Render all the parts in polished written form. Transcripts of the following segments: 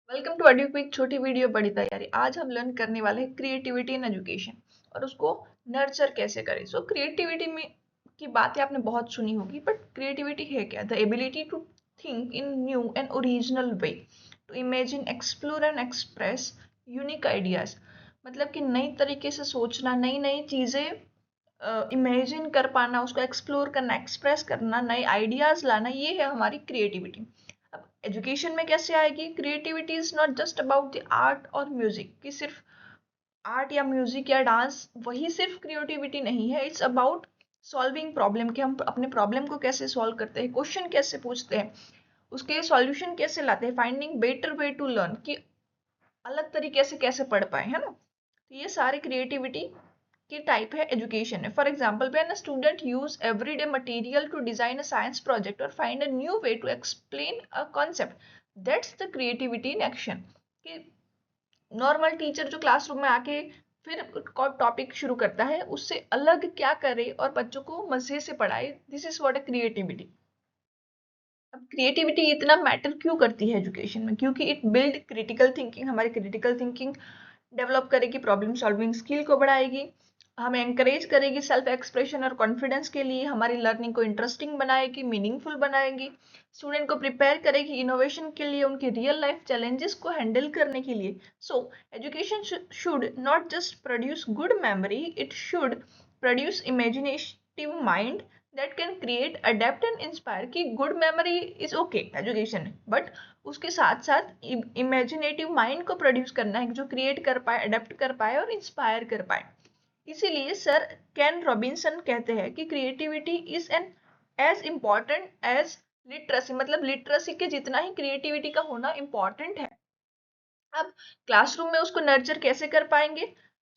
Welcome to audio quick छोटी video बड़ी तैयारी। आज हम लर्न करने वाले हैं क्रिएटिविटी इन एजुकेशन और उसको नर्चर कैसे करें। सो क्रिएटिविटी में की बातें आपने बहुत सुनी होगी, बट क्रिएटिविटी है क्या? The ability to think in new and original way, to imagine, explore and express unique ideas. मतलब कि नई तरीके से सोचना, नई नई चीज़ें इमेजिन कर पाना, उसको एक्सप्लोर करना, एक्सप्रेस करना, नए आइडियाज लाना, ये है हमारी क्रिएटिविटी। अब एजुकेशन में कैसे आएगी creativity? Is not just about the art और म्यूजिक, कि सिर्फ आर्ट या म्यूजिक या डांस वही सिर्फ क्रिएटिविटी नहीं है। इट्स अबाउट सॉल्विंग प्रॉब्लम, कि हम अपने प्रॉब्लम को कैसे सॉल्व करते हैं, क्वेश्चन कैसे पूछते हैं, उसके सॉल्यूशन कैसे लाते हैं, finding better way to learn, कि अलग तरीके से कैसे पढ़ पाए, है ना। तो ये सारे क्रिएटिविटी की टाइप है एजुकेशन है। For example, when a student use everyday material to design a science project और find a new way to explain a concept, that's the creativity in action. कि नॉर्मल टीचर जो classroom में आके फिर topic शुरू करता है, उससे अलग क्या करे और बच्चों को मजे से पढ़ाए, this is what a creativity. अब क्रिएटिविटी इतना मैटर क्यों करती है एजुकेशन में? क्योंकि इट बिल्ड क्रिटिकल थिंकिंग, हमारी क्रिटिकल थिंकिंग डेवलप करेगी, प्रॉब्लम सॉल्विंग स्किल को बढ़ाएगी, हमें एंकरेज करेगी सेल्फ एक्सप्रेशन और कॉन्फिडेंस के लिए, हमारी लर्निंग को इंटरेस्टिंग बनाएगी, मीनिंगफुल बनाएगी, स्टूडेंट को प्रिपेयर करेगी इनोवेशन के लिए, उनके रियल लाइफ चैलेंजेस को हैंडल करने के लिए। So education should not just produce good memory, it should produce imaginative mind that can create, adapt and inspire. की good memory is okay education, but उसके साथ साथ इमेजिनेटिव माइंड को produce करना है, जो क्रिएट कर पाए, अडेप्ट कर पाए और इंस्पायर कर पाए। इसीलिए सर कैन रॉबिन्सन कहते हैं कि creativity is an as important as literacy, मतलब लिटरेसी के जितना ही क्रिएटिविटी का होना इम्पॉर्टेंट है। अब क्लासरूम में उसको नर्चर कैसे कर पाएंगे?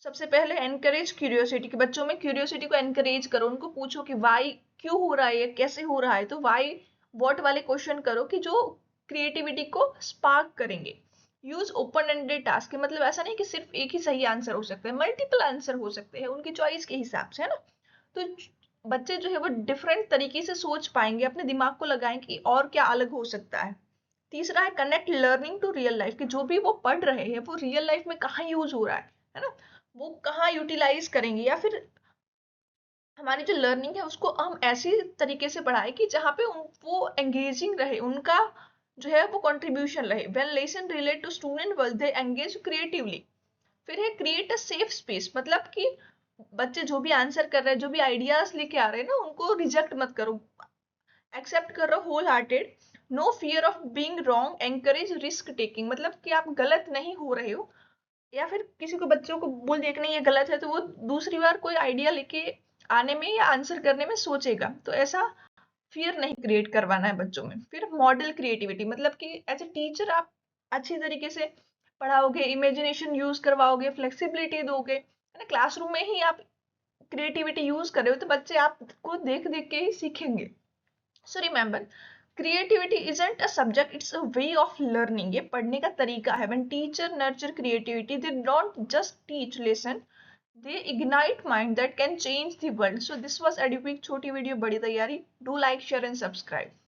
सबसे पहले एनकरेज क्यूरियोसिटी, कि बच्चों में क्यूरियोसिटी को एनकरेज करो, उनको पूछो कि वाई, क्यों हो रहा है, कैसे हो रहा है। तो वाई व्हाट वाले क्वेश्चन करो कि जो क्रिएटिविटी को स्पार्क करेंगे। यूज ओपन एंडेड टास्क, मतलब ऐसा नहीं कि सिर्फ एक ही सही आंसर हो सकता है, मल्टीपल आंसर हो सकते हैं उनकी चॉइस के हिसाब से, है ना। तो बच्चे जो है वो डिफरेंट तरीके से सोच पाएंगे, अपने दिमाग को लगाएंगे कि और क्या अलग हो सकता है। तीसरा है connect learning to real life, कि जो भी वो पढ़ रहे हैं वो रियल लाइफ में कहाँ यूज हो रहा है ना, वो कहाँ यूटिलाइज करेंगे, या फिर हमारी जो लर्निंग है उसको हम ऐसी तरीके से पढ़ाएं कि जहाँ पे वो एंगेजिंग रहे, उनका जो है वो कंट्रीब्यूशन रहे। When lesson relate to student world they engage creatively. फिर है क्रिएट अ सेफ स्पेस, मतलब कि बच्चे जो भी आंसर कर रहे हैं, जो भी आइडियाज लेके आ रहे हैं ना, उनको रिजेक्ट मत करो, एक्सेप्ट कर रहे हो wholehearted. No fear of being wrong, encourage risk taking, मतलब कि आप गलत नहीं हो रहे हो, या फिर किसी को बच्चों को बोल दिया कि नहीं ये गलत है, तो वो दूसरी बार कोई आइडिया लेके आने में या आंसर करने में सोचेगा। तो ऐसा फियर नहीं क्रिएट करवाना है बच्चों में। फिर मॉडल क्रिएटिविटी, मतलब कि एज ए टीचर आप अच्छी तरीके से पढ़ाओगे, इमेजिनेशन यूज करवाओगे, फ्लेक्सिबिलिटी दोगे, है ना। क्लासरूम में ही आप क्रिएटिविटी यूज कर रहे हो तो बच्चे आपको देख देख के ही सीखेंगे। So remember, creativity isn't a subject, it's a way of learning. ये पढ़ने का तरीका है। When teacher nurture creativity, they don't just teach lesson, they ignite mind that can change the world. So this was eduquick छोटी video बड़ी तैयारी. Do like, share and subscribe.